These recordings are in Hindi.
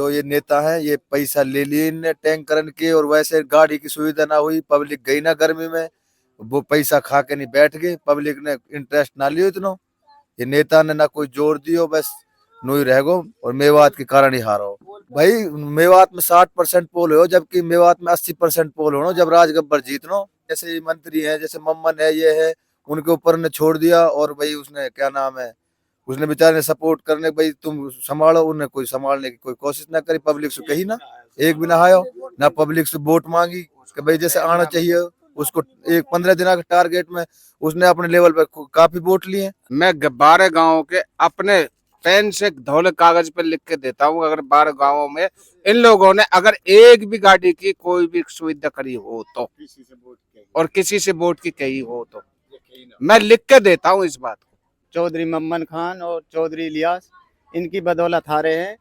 जो ये नेता है ये पैसा ले लिए इनने टैंकरन के, और वैसे गाड़ी की सुविधा ना हुई, पब्लिक गई ना गर्मी में, वो पैसा खा के नहीं बैठ गए, पब्लिक ने इंटरेस्ट ना लियो इतना। ये नेता ने ना कोई जोर दियो, बस नु ही रह गो, और मेवात के कारण ही हारो भाई। मेवात में 60% पोल हो, जबकि मेवात में 80% पोल हो जब राज गब्बर जीतनो। जैसे ये मंत्री है, जैसे मम्मन है, ये है, उनके ऊपर ने छोड़ दिया, और भाई उसने क्या नाम है, उसने बेचारे ने सपोर्ट करने, भाई तुम संभालो, उन्हें कोई संभालने की कोई कोशिश ना करी। पब्लिक से कही ना, एक भी ना आयो ना, पब्लिक से वोट मांगी कि भाई जैसे आना चाहिए उसको। एक 15 दिन के टारगेट में उसने अपने लेवल पे काफी वोट लिए। मैं 12 गांवों के अपने पेन से धौले कागज पे लिख के देता हूँ। अगर 12 गांवों में इन लोगों ने अगर एक भी गाड़ी की कोई भी सुविधा करी हो तो, और किसी से वोट की कही हो तो, मैं लिख के देता हूँ इस बात को। चौधरी मम्मन खान और चौधरी इलियास, इनकी बदौलत हारे हैं,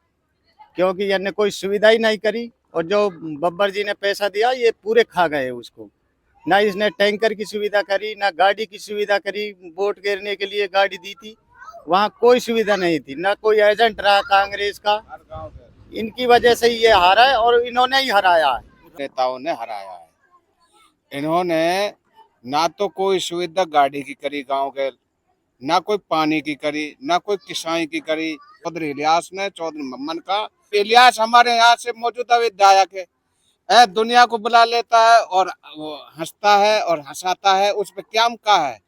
क्योंकि इन्होंने कोई सुविधा ही नहीं करी, और जो बब्बर जी ने पैसा दिया ये पूरे खा गए उसको। ना इसने टैंकर की सुविधा करी, ना गाड़ी की सुविधा करी। वोट गिरने के लिए गाड़ी दी थी, वहाँ कोई सुविधा नहीं थी, ना कोई एजेंट रहा कांग्रेस का। इनकी वजह से ये हारा है, और इन्होंने ही हराया है। नेताओं ने हराया है। इन्होंने ना तो कोई सुविधा गाड़ी की करी गांव के, ना कोई पानी की करी, ना कोई किसाई की करी। चौधरी इलियास ने, चौधरी मम्मन का। इलियास हमारे यहाँ से मौजूदा विधायक है, दुनिया को बुला लेता है और वो हंसता है और हंसाता है। उस पे क्या का है,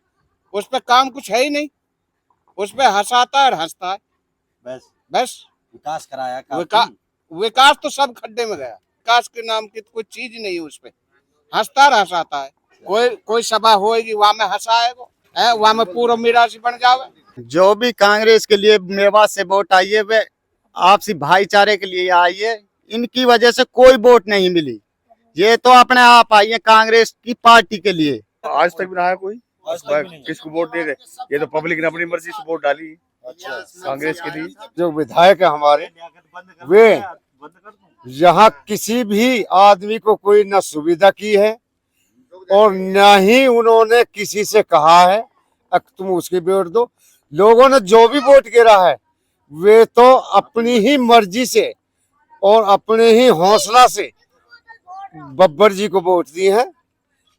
उस पे काम कुछ है ही नहीं, उस पे हंसाता है और हंसता है, बस विकास कराया विकास तो सब खड्डे में गया। विकास के नाम की कोई चीज नहीं है, उस पे हंसता और हंसाता है। कोई सभा होएगी वहां में हंसाएगा, वहां में पूरा मिरासी बन जावे। जो भी कांग्रेस के लिए मेवात से वोट आई है, वे आपसी भाईचारे के लिए आई है। इनकी वजह से कोई वोट नहीं मिली, ये तो अपने आप आई है कांग्रेस की पार्टी के लिए। आज तक भी ना आया कोई, किसको वोट दे रहे, ये तो पब्लिक ने अपनी मर्जी से वोट डाली। अच्छा, कांग्रेस के लिए जो विधायक है हमारे, वे यहाँ किसी भी आदमी को कोई न सुविधा की है, और न ही उन्होंने किसी से कहा है तुम उसके वोट दो। लोगों ने जो भी वोट गिरा है, वे तो अपनी ही मर्जी से और अपने ही हौसला से बब्बर जी को वोट दी है,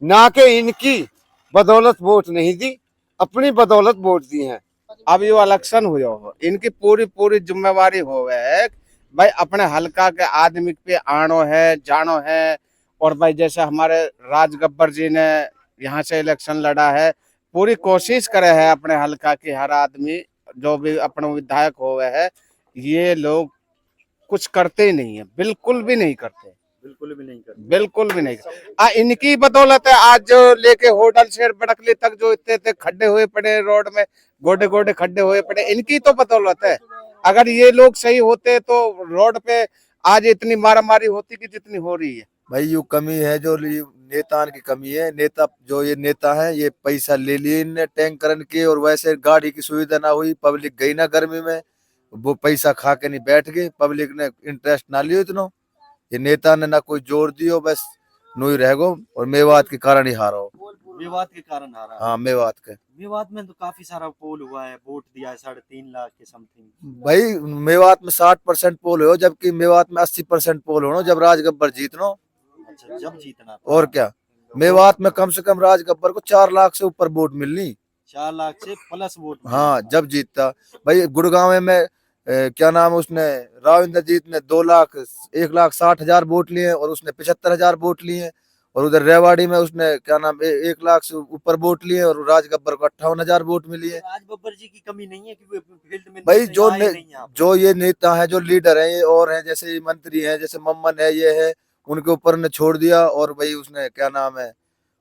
ना कि इनकी बदौलत वोट नहीं दी, अपनी बदौलत वोट दी है। अब ये इलेक्शन हुआ हो, इनकी पूरी जिम्मेवारी हो है भाई, अपने हल्का के आदमी पे आनो है, जानो है। और भाई जैसे हमारे राज गब्बर जी ने यहाँ से इलेक्शन लड़ा है, पूरी कोशिश करे है अपने हल्का की हर आदमी, जो भी अपने विधायक हुए है, ये लोग कुछ करते ही नहीं है, बिल्कुल भी नहीं करते। इनकी बदौलत है आज जो लेके होटल से बड़कली तक जो इतने खड्डे हुए पड़े रोड में, गोडे खड्डे हुए पड़े, इनकी तो बदौलत है। अगर ये लोग सही होते तो रोड पे आज इतनी मारामारी होती कि जितनी हो रही है। भाई यू कमी है, जो नेता की कमी है। नेता जो ये नेता है ये पैसा ले लिए इनने टैंकरन के, और वैसे गाड़ी की सुविधा ना हुई, पब्लिक गई ना गर्मी में, वो पैसा खा के नहीं बैठ गए, पब्लिक ने इंटरेस्ट ना लियो इतना। ये नेता ने ना कोई जोर दियो, बस नु ही रह गो, और मेवात के कारण ही हारो। मेवात के कारण हारा। हाँ, मेवात के। मेवात में तो काफी सारा पोल हुआ है, वोट दिया है 3.5 लाख के समथिंग। भाई मेवात में 60% पोल हो, जबकि मेवात में 80% पोल हो जब राज गब्बर जीतनो। अच्छा, जब जीतना और क्या, मेवात में कम से कम राज गब्बर को 4 लाख से ऊपर वोट मिलनी, 4 लाख से प्लस वोट। हाँ, जब जीतता। भाई गुड़गांव में क्या नाम है, उसने राव इंद्रजीत ने 2,60,000 वोट लिए, और उसने 75,000 वोट लिए। और उधर रेवाड़ी में उसने क्या नाम 1 लाख से ऊपर वोट लिए, और राज गब्बर को 58,000 वोट मिली है। राज बब्बर जी की कमी नहीं है कि फील्ड में भाई जो ये नेता है, जो लीडर है, ये और है, जैसे मंत्री है, जैसे मम्मन है, ये है, उनके ऊपर ने छोड़ दिया। और भाई उसने क्या नाम है,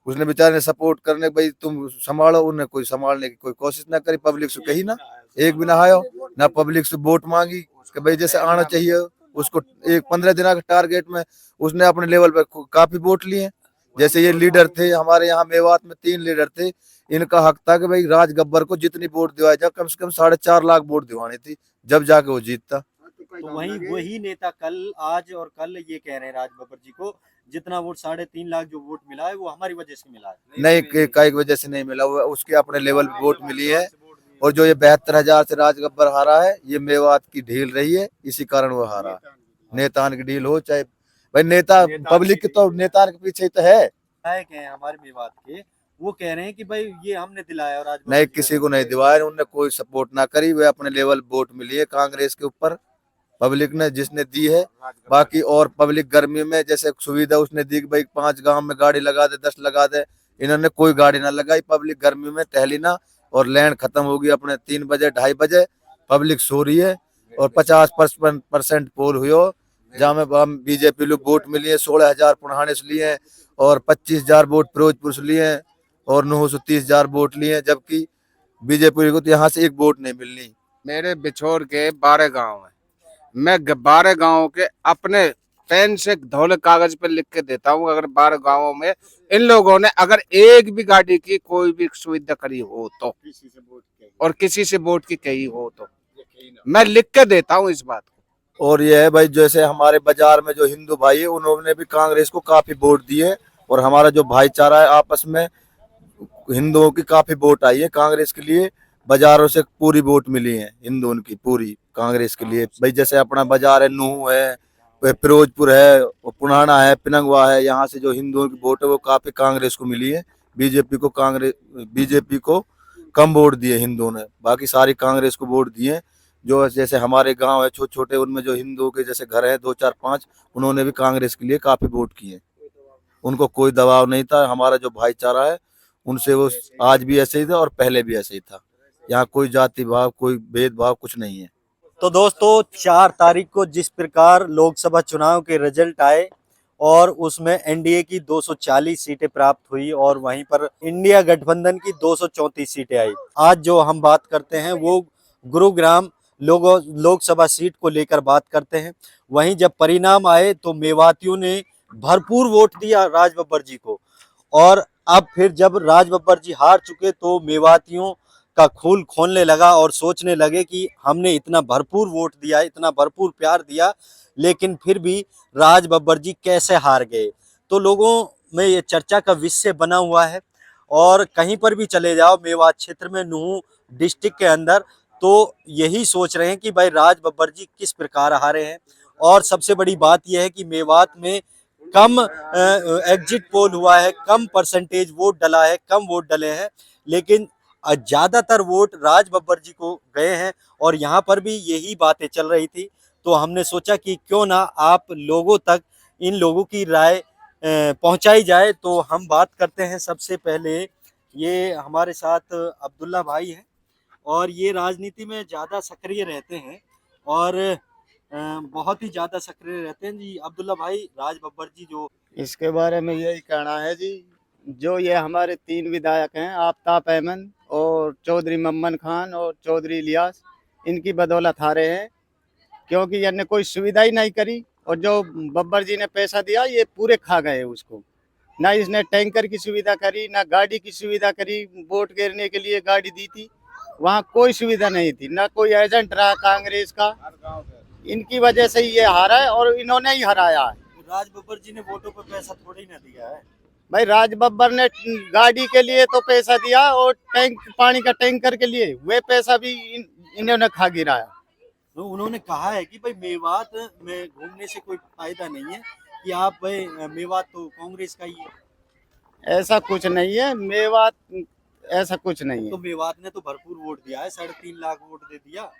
उसने बेचारे ने सपोर्ट करने, भाई तुम संभालो, उन्हें कोई संभालने की कोई कोशिश ना करी। पब्लिक से कही ना, एक भी ना आयो ना, पब्लिक से वोट मांगी कि भाई जैसे आना चाहिए उसको। एक 15 दिन के टारगेट में उसने अपने लेवल पे काफी वोट लिए। जैसे ये लीडर थे हमारे यहाँ मेवात में, 3 लीडर थे, इनका हक था कि भाई राज गब्बर को जितनी वोट दिवाई जाए, कम से कम 4.5 लाख वोट दिवानी थी, जब जाके वो जीतता। तो वही नेता आज और कल ये कह रहे हैं राज बब्बर जी को, जितना वोट 3.5 लाख जो वोट मिला है वो हमारी वजह से मिला है। नहीं, कई वजह से नहीं मिला, उसके अपने लेवल पे वोट मिली है। और जो ये 72,000 से राज गब्बर हारा है, ये मेवात की ढील रही है, इसी कारण वो हारा। नेता की डील हो चाहे भाई नेता पब्लिक के तो नेता के पीछे ही तो है। विधायक हैं हमारे मेवात के, वो कह रहे हैं कि भाई ये हमने दिलाया और आज नहीं किसी को नहीं दिवाया, उनने कोई सपोर्ट ना करी, वे अपने लेवल वोट मिली है कांग्रेस के ऊपर पब्लिक ने जिसने दी है। बाकी और पब्लिक गर्मी में जैसे सुविधा उसने दी कि भाई 5 गांव में गाड़ी लगा दे 10 लगा दे, इन्होंने कोई गाड़ी ना लगाई। पब्लिक गर्मी में टहली ना और लाइन खत्म होगी अपने 3 बजे 2:30 बजे पब्लिक सो रही है और 50% पोल हुई हो जहाँ में हम बीजेपी लोग वोट मिली है। 16,000 पुराने से लिए हैं और 25,000 वोट फिरोजपुर से लिए हैं और 930,000 वोट लिए हैं, जबकि बीजेपी को तो यहाँ से एक वोट नहीं मिलनी। मेरे बिछोर के 12 गांव हैं, मैं 12 गांवों के अपने पेन से धौले कागज पे लिख के देता हूँ। अगर 12 गांवों में इन लोगों ने अगर एक भी गाड़ी की कोई भी सुविधा करी हो तो, और किसी से वोट की कही हो तो मैं लिख के देता हूँ इस बात को। और ये है भाई जैसे हमारे बाजार में जो हिंदू भाई है उन्होंने भी कांग्रेस को काफी वोट दिए और हमारा जो भाईचारा है आपस में हिंदुओं की काफी वोट आई है कांग्रेस के लिए। बाजारों से पूरी वोट मिली है हिंदुओं की पूरी कांग्रेस के लिए। भाई जैसे अपना बाजार है, नूह है, फिरोजपुर है, पुराना है, पिनंगवा है, यहाँ से जो हिंदुओं की वोट है वो काफी कांग्रेस को मिली है। बीजेपी को कम वोट दिए हिंदुओं ने, बाकी सारी कांग्रेस को वोट दिए। जो जैसे हमारे गांव है छोटे छोटे उनमें जो हिंदुओं के जैसे घर है 2 4 5 उन्होंने भी कांग्रेस के लिए काफी वोट किए। उनको कोई दबाव नहीं था। हमारा जो भाईचारा है उनसे वो आज भी ऐसे ही था और पहले भी ऐसे ही था। यहाँ कोई जाति भाव कोई भेदभाव कुछ नहीं है। तो दोस्तों 4 तारीख को जिस प्रकार लोकसभा चुनाव के रिजल्ट आए और उसमें एनडीए की 240 सीटें प्राप्त हुई और वहीं पर इंडिया गठबंधन की 234 सीटें आई। आज जो हम बात करते हैं वो गुरुग्राम लोकसभा सीट को लेकर बात करते हैं। वहीं जब परिणाम आए तो मेवातियों ने भरपूर वोट दिया राज बब्बर जी को, और अब फिर जब राज बब्बर जी हार चुके तो मेवातियों का खून खोलने लगा और सोचने लगे कि हमने इतना भरपूर वोट दिया, इतना भरपूर प्यार दिया, लेकिन फिर भी राज बब्बर जी कैसे हार गए। तो लोगों में ये चर्चा का विषय बना हुआ है और कहीं पर भी चले जाओ मेवात क्षेत्र में, नूह डिस्ट्रिक्ट के अंदर, तो यही सोच रहे हैं कि भाई राज बब्बर जी किस प्रकार हारे हैं। और सबसे बड़ी बात यह है कि मेवात में कम एग्जिट पोल हुआ है, कम परसेंटेज वोट डला है, कम वोट डले हैं, लेकिन ज्यादातर वोट राज बब्बर जी को गए हैं और यहाँ पर भी यही बातें चल रही थी। तो हमने सोचा कि क्यों ना आप लोगों तक इन लोगों की राय पहुंचाई जाए। तो हम बात करते हैं सबसे पहले, ये हमारे साथ अब्दुल्ला भाई हैं और ये राजनीति में ज़्यादा सक्रिय रहते हैं और बहुत ही ज़्यादा सक्रिय रहते हैं जी। अब्दुल्ला भाई, राज बब्बर जी जो इसके बारे में यही कहना है जी, जो ये हमारे 3 विधायक हैं आफ्ताब अहमद और चौधरी मम्मन खान और चौधरी इलियास, इनकी बदौलत हारे हैं, क्योंकि इन्होंने कोई सुविधा ही नहीं करी और जो बब्बर जी ने पैसा दिया ये पूरे खा गए उसको। ना इसने टैंकर की सुविधा करी, ना गाड़ी की सुविधा करी। वोट गिरने के लिए गाड़ी दी थी, वहाँ कोई सुविधा नहीं थी, ना कोई एजेंट रहा कांग्रेस का। इनकी वजह से ये हारा है और इन्होंने ही हराया है। राज बब्बर जी ने वोटों पर पैसा थोड़ी ना दिया है भाई, राज बब्बर ने गाड़ी के लिए तो पैसा दिया और पानी का टैंकर के लिए वे पैसा भी इन्होंने खा गिराया। तो उन्होंने कहा है कि भाई मेवात में घूमने से कोई फायदा नहीं है, कि आप भाई मेवात तो कांग्रेस का ही है। ऐसा कुछ नहीं है, मेवात ऐसा कुछ नहीं तो है। मेवात ने तो भरपूर वोट दिया है, 3.5 लाख वोट दे दिया।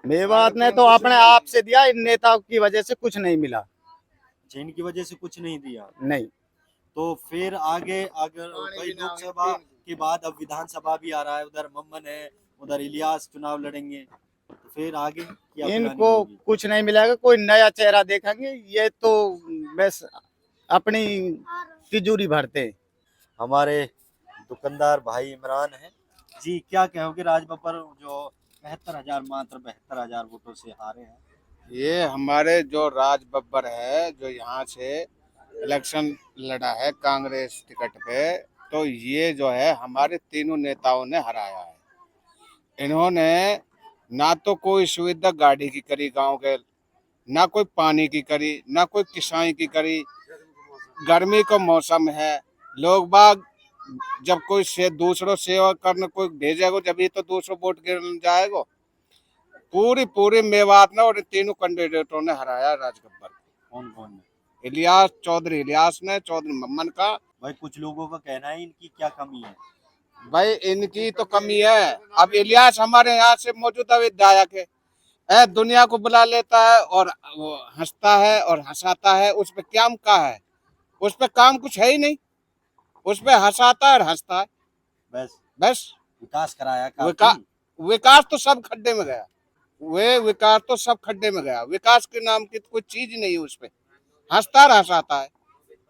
मेवात ने तो अपने आप से दिया, इन नेताओं की वजह से कुछ नहीं मिला। जिनकी वजह से कुछ नहीं दिया। नहीं। तो फिर आगे अगर भाई लोकसभा के बाद अब विधानसभा भी आ रहा है, उधर मम्मन है, उधर इलियास चुनाव लड़ेंगे, तो फिर आगे क्या इनको कुछ नहीं मिलेगा, कोई नया चेहरा देखेंगे, ये तो बस अपनी तिजोरी भरते हैं। हमारे दुकानदार भाई इमरान है जी, क्या कहोगे? राज बब्बर जो 72,000 मात्र 72,000 वोटों से हारे हैं। ये हमारे जो राज बब्बर है जो यहाँ से इलेक्शन लड़ा है कांग्रेस टिकट पे, तो ये जो है हमारे तीनों नेताओं ने हराया है। इन्होंने ना तो कोई सुविधा गाड़ी की करी गांव के, ना कोई पानी की करी, ना कोई किसाई की करी। गर्मी का मौसम है, लोग बाग जब कोई से दूसरों सेवा करने कोई भेजेगा जब ही तो दूसरों वोट गिरने जाएगा। पूरी पूरी मेवात ने और इन तीनों कैंडिडेटों ने हराया राजगब्बर को। कौन कौन है? इलियास चौधरी, इलियास ने, चौधरी मम्मन का। भाई कुछ लोगों का कहना है इनकी क्या कमी है? भाई इनकी तो कमी है। अब इलियास हमारे यहाँ से मौजूदा विधायक है, दुनिया को बुला लेता है और वो हंसता है और हंसाता है। उस पे क्या का है? उस पे काम कुछ है ही नहीं। उस पे हंसाता है और हंसता है बस बस। विकास कराया विका, काफी। विकास तो सब खड्डे में गया। विकास तो सब खड्डे में गया। विकास के नाम की तो कोई चीज नहीं है। उस पे हंसता और हंसाता है।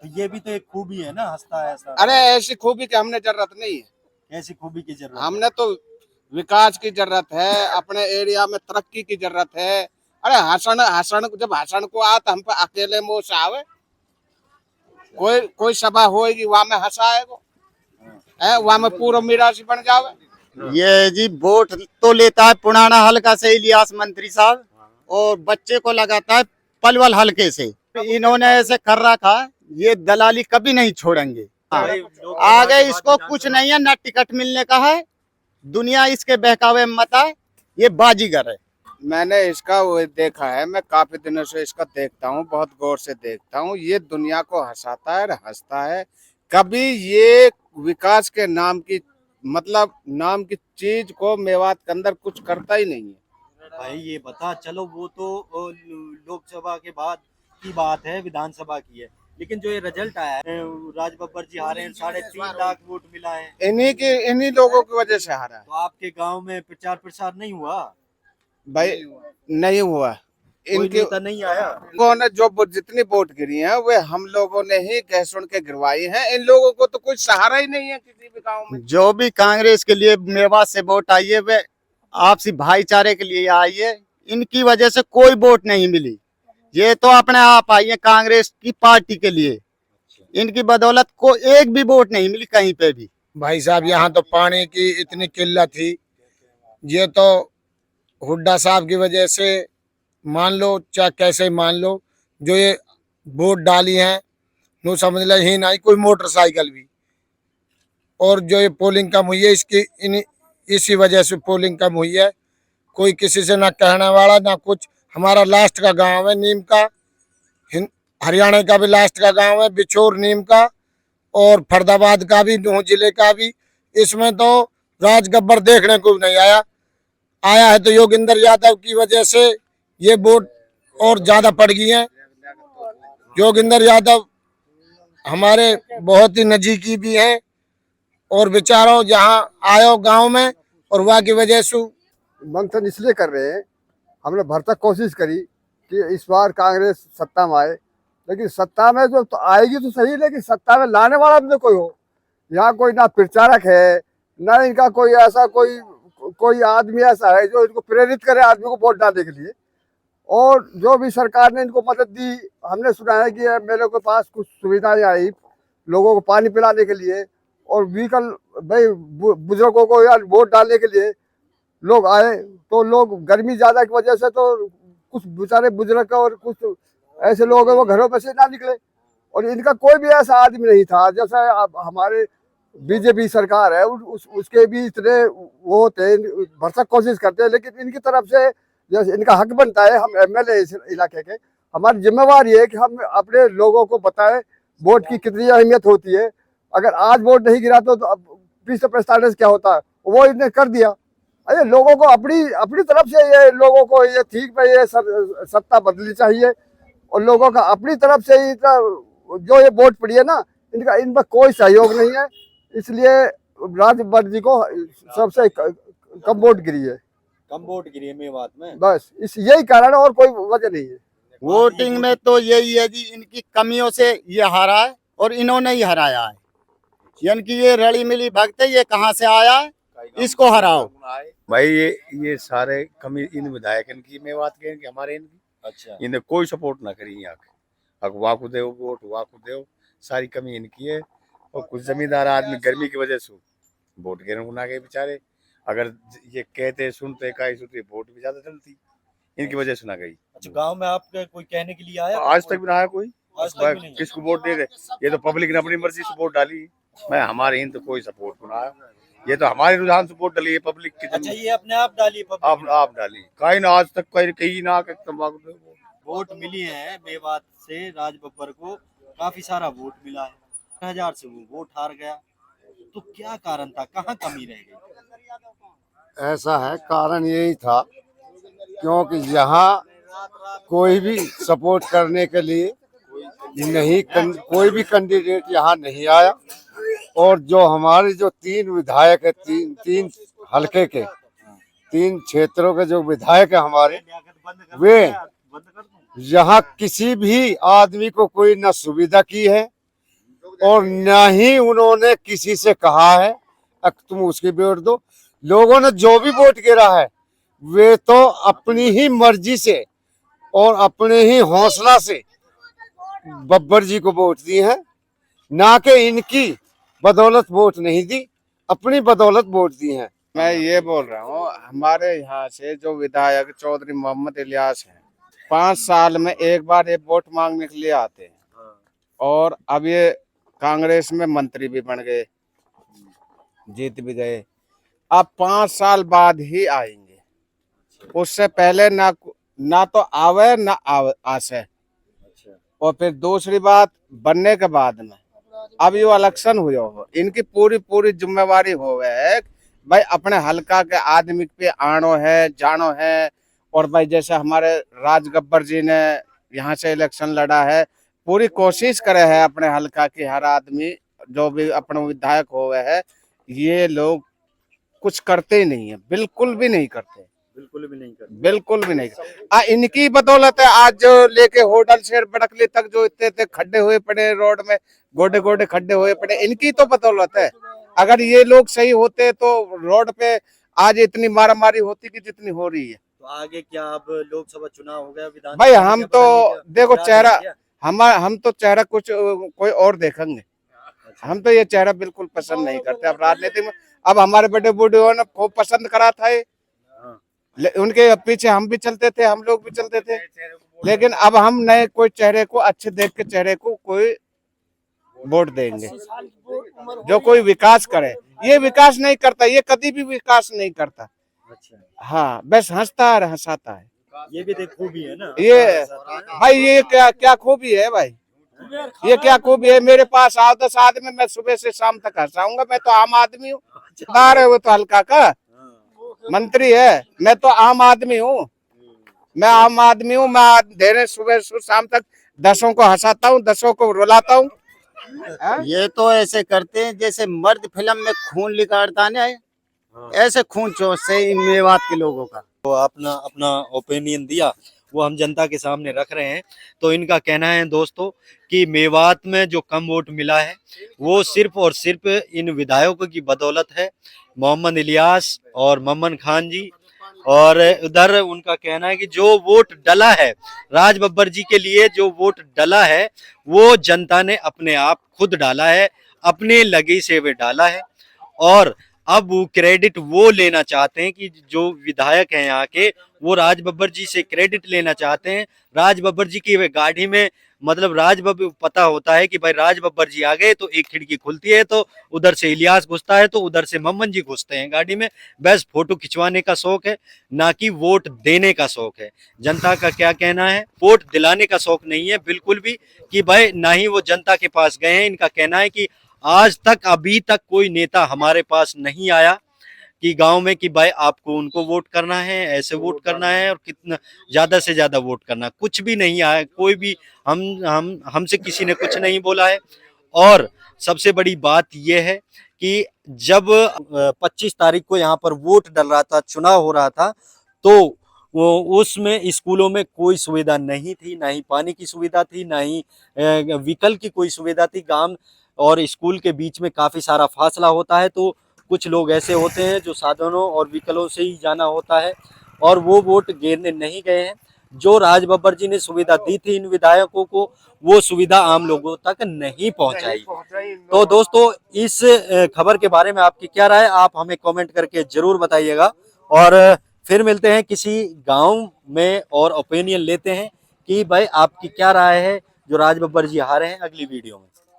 तो ये भी तो एक खूबी है ना, हंसता है ऐसा। अरे ऐसी खूबी की हमने जरूरत नहीं है। ऐसी खूबी की जरूरत है? हमने तो विकास की जरूरत है, अपने एरिया में तरक्की की जरूरत है। अरे हसन हसन जब हसन को आ तो हम पे अकेले मुंह से आवे। कोई सभा होएगी वहां में हंसाएगो है, वहां में पूरा मिरासी बन जावे। ये जी वोट तो लेता है पुराना हल्का से इलियास मंत्री साहब, और बच्चे को लगाता है पलवल हल्के से। इन्होंने ऐसे कर रखा, ये दलाली कभी नहीं छोड़ेंगे। भाई, लोग आगे इसको कुछ नहीं है, ना टिकट मिलने का है, दुनिया इसके बहकावे में मत आए, ये बाजीगर है। मैंने इसका वो देखा है, मैं काफी दिनों से इसका देखता हूँ, बहुत गौर से देखता हूँ। ये दुनिया को हंसाता है, हंसता है। कभी ये विकास के नाम की मतलब नाम की चीज को मेवात के अंदर कुछ करता ही नहीं है। भाई ये बता, चलो वो तो लोकसभा के बाद की बात है, विधानसभा की है, लेकिन जो ये रिजल्ट आया है, राज बब्बर जी हारे हैं, 3.5 लाख वोट मिला है। इन्हीं लोगों की वजह से हारा है। तो आपके गांव में प्रचार प्रसार नहीं हुआ? भाई नहीं हुआ। कोई इनके नेता नहीं आया? लोगों ने जो जितनी वोट गिरी है वे हम लोगों ने ही कह सुन के गिरवाई है। इन लोगों को तो कोई सहारा ही नहीं है किसी भी गांव में। जो भी कांग्रेस के लिए मेवात से वोट आई है, वे आपसी भाईचारे के लिए आई है। इनकी वजह से कोई वोट नहीं मिली। ये तो अपने आप आई है कांग्रेस की पार्टी के लिए। इनकी बदौलत को एक भी वोट नहीं मिली कहीं पे भी। भाई साहब यहाँ तो पानी की इतनी किल्लत थी, ये तो हुड्डा साहब की वजह से मान लो चाहे कैसे मान लो, जो ये वोट डाली हैं नो समझ लो ही नहीं कोई मोटरसाइकिल भी। और जो ये पोलिंग कम हुई है इसी वजह से पोलिंग कम हुई है। कोई किसी से ना कहने वाला ना कुछ। हमारा लास्ट का गांव है नीम का, हरियाणा का भी लास्ट का गांव है बिछोर नीम का, और फरीदाबाद का भी, नूह जिले का भी। इसमें तो राज गब्बर देखने को नहीं आया है तो योगेंद्र यादव की वजह से ये वोट और ज्यादा पड़ गई है। योगेंद्र यादव हमारे बहुत ही नजीकी भी हैं, और बेचारों जहाँ आयो गांव में और वहाँ की वजह से मंथन इसलिए कर रहे हैं। हमने भरसक कोशिश करी कि इस बार कांग्रेस सत्ता में आए, लेकिन सत्ता में जो तो आएगी तो सही, लेकिन सत्ता में लाने वाला भी तो कोई हो। यहाँ कोई ना प्रचारक है, ना इनका कोई ऐसा कोई आदमी ऐसा है जो इनको प्रेरित करे आदमी को वोट डालने के लिए। और जो भी सरकार ने इनको मदद दी, हमने सुना है कि मेरे के पास कुछ सुविधाएं आई लोगों को पानी पिलाने के लिए, और व्हीकल भाई बुजुर्गों को यार वोट डालने के लिए लोग आए। तो लोग गर्मी ज़्यादा की वजह से तो कुछ बेचारे बुजुर्ग और कुछ ऐसे लोग हैं वो घरों में से ना निकले, और इनका कोई भी ऐसा आदमी नहीं था। जैसे अब हमारे बीजेपी सरकार है उसके भी इतने वो होते हैं, भरसक कोशिश करते हैं, लेकिन इनकी तरफ से जैसे इनका हक बनता है, हम एमएलए इस इलाके के, हमारी जिम्मेवारी है कि हम अपने लोगों को बताएं वोट की कितनी अहमियत होती है। अगर आज वोट नहीं गिरा तो अब पीछे पछताने से क्या होता है, वो इन्हें कर दिया। अरे लोगों को अपनी तरफ से ये लोगों को ये ठीक है, ये सत्ता बदलनी चाहिए, और लोगों का अपनी तरफ से ही जो ये वोट पड़ी है ना, इन पर कोई सहयोग नहीं है। इसलिए राज बब्बर जी को सबसे कम वोट गिरी है। कम वोट गिरी है मेवात में, बस यही कारण है और कोई वजह नहीं है। वोटिंग में तो यही है जी, इनकी कमियों से ये हारा है और इन्होंने ही हराया है। यानी कि ये रली मिली भक्त है, ये कहाँ से आया है, इसको हराओ। भाई ये सारे कमी इन विधायक इनकी मेवात के इनकी हमारे इनकी। अच्छा, इन्हें कोई सपोर्ट ना करी यहाँ के। अगवा को दे वोट, वहाँ को दे, सारी कमी इनकी है। और कुछ जमींदार आदमी गर्मी की वजह से वोट गिरने को ना गए बेचारे। अगर ये कहते सुनते काई सुनते वोट भी ज्यादा चलती, इनकी वजह से ना गई। अच्छा, गांव में आपके कोई कहने के लिए आया? आज तक भी ना आया कोई। आज तक भी नहीं। किसको वोट दे रहे, ये तो पब्लिक ने अपनी मर्जी से वोट डाली। मैं हमारे हिंद कोई सपोर्ट को ना आया। ये तो हमारे रुझान से वोट डली है पब्लिक की। अच्छा, ये अपने आप डाली पब्लिक आप डाली कहीं ना, आज तक कहीं ना आके तंबाकू दे वोट मिली है मेवात से राज बब्बर को, काफी सारा वोट मिला है, 1000 से वो वोट हार गया, तो क्या कारण था, कहाँ कमी रह गई? ऐसा है, कारण यही था क्योंकि यहाँ कोई भी सपोर्ट करने के लिए कोई भी कैंडिडेट यहाँ नहीं आया। और जो हमारे जो 3 विधायक है, तीन हलके के 3 क्षेत्रों के जो विधायक है हमारे, वे यहाँ किसी भी आदमी को कोई न सुविधा की है और न ही उन्होंने किसी से कहा है तुम उसकी वोट दो। लोगों ने जो भी वोट गिरा है वे तो अपनी ही मर्जी से और अपने ही हौसला से बब्बर जी को वोट दी है, ना कि इनकी बदौलत वोट नहीं दी, अपनी बदौलत वोट दी है। मैं ये बोल रहा हूँ, हमारे यहाँ से जो विधायक चौधरी मोहम्मद इलियास हैं, 5 साल में एक बार ये वोट मांगने के लिए आते हैं और अब ये कांग्रेस में मंत्री भी बन गए, जीत भी गए, अब 5 साल बाद ही आएंगे, उससे पहले ना तो आवे ना आसे। और फिर दूसरी बात, बनने के बाद में अब ये इलेक्शन हुए हो, इनकी पूरी जिम्मेवारी हो है भाई अपने हल्का के आदमी पे आनो है जानो है। और भाई जैसे हमारे राज गब्बर जी ने यहाँ से इलेक्शन लड़ा है, पूरी कोशिश करे है अपने हल्का की हर आदमी जो भी अपने विधायक हो गए है, ये लोग कुछ करते ही नहीं है, बिल्कुल भी नहीं करते, बिल्कुल भी नहीं करते। इनकी बदौलत है आज जो लेके होटल से बड़कली तक जो इतने खड्डे हुए पड़े रोड में, गोडे गोडे खड्डे हुए पड़े, इनकी तो बदौलत है। अगर ये लोग सही होते तो रोड पे आज इतनी मारामारी होती कि जितनी हो रही है। तो आगे क्या, अब लोकसभा चुनाव हो गया, विधान भाई हम तो देखो चेहरा, हम तो चेहरा कोई और देखेंगे, हम तो ये चेहरा बिल्कुल पसंद नहीं करते। अब राजनीति में अब हमारे बड़े बूढ़े ने खूब पसंद करा था, उनके पीछे हम भी चलते थे, हम लोग भी चलते थे, लेकिन अब हम नए कोई चेहरे को, अच्छे देख के चेहरे को कोई वोट देंगे जो कोई विकास करे। ये विकास नहीं करता, ये कभी भी विकास नहीं करता। हाँ, बस हंसता है हंसाता है। ये भी देख खूबी है ना ये भाई, ये क्या खूबी है भाई, ये क्या खूबी है? मेरे पास आओ 10 आदमी, मैं सुबह से शाम तक हंसाऊंगा। मैं तो आम आदमी हूँ, वो तो हल्का का मंत्री है, मैं तो आम आदमी हूँ, मैं आम आदमी हूँ। मैं देर सुबह से शाम तक 10 को हंसाता हूँ, 10 को रुलाता हूँ। ये तो ऐसे करते हैं जैसे मर्द फिल्म में खून निकालता है, ऐसे खून चोट से इन मेवात के लोगों का। तो अपना ओपिनियन दिया, वो हम जनता के सामने रख रहे हैं। तो इनका कहना है दोस्तों कि मेवात में जो कम वोट मिला है वो सिर्फ और सिर्फ इन विधायकों की बदौलत है, मोहम्मद इलियास और मम्मन खान जी। और उधर उनका कहना है कि जो वोट डला है राज बब्बर जी के लिए, जो वोट डला है वो जनता ने अपने आप खुद डाला है, अपने लगे से वे डाला है। और अब वो क्रेडिट वो लेना चाहते हैं कि जो विधायक हैं यहाँ के, वो राज बब्बर जी से क्रेडिट लेना चाहते हैं। राज बब्बर जी की गाड़ी में, मतलब राज बब्बर पता होता है कि भाई राज बब्बर जी आ गए तो एक खिड़की खुलती है, तो उधर से इलियास घुसता है, तो उधर से मम्मन जी घुसते हैं गाड़ी में। बस फोटो खिंचवाने का शौक है, ना कि वोट देने का शौक है। जनता का क्या कहना है, वोट दिलाने का शौक नहीं है बिल्कुल भी, कि भाई ना ही वो जनता के पास गए हैं। इनका कहना है कि आज तक, अभी तक कोई नेता हमारे पास नहीं आया कि गांव में कि भाई आपको उनको वोट करना है, ऐसे वोट करना है और कितना ज्यादा से ज्यादा वोट करना, कुछ भी नहीं आया। कोई भी हमसे किसी ने कुछ नहीं बोला है। और सबसे बड़ी बात यह है कि जब 25 तारीख को यहाँ पर वोट डल रहा था, चुनाव हो रहा था, तो वो उसमें स्कूलों में कोई सुविधा नहीं थी, ना ही पानी की सुविधा थी, ना ही व्हीकल की कोई सुविधा थी। गांव और स्कूल के बीच में काफी सारा फासला होता है, तो कुछ लोग ऐसे होते हैं जो साधनों और व्हीकलों से ही जाना होता है, और वो वोट गिरने नहीं गए हैं। जो राज बब्बर जी ने सुविधा दी थी इन विधायकों को, वो सुविधा आम लोगों तक नहीं पहुंचाई। तो दोस्तों, इस खबर के बारे में आपकी क्या राय, आप हमें कमेंट करके जरूर बताइएगा। और फिर मिलते हैं किसी गांव में और ओपिनियन लेते हैं कि भाई आपकी क्या राय है, जो राज बब्बर जी हारे हैं, अगली वीडियो में।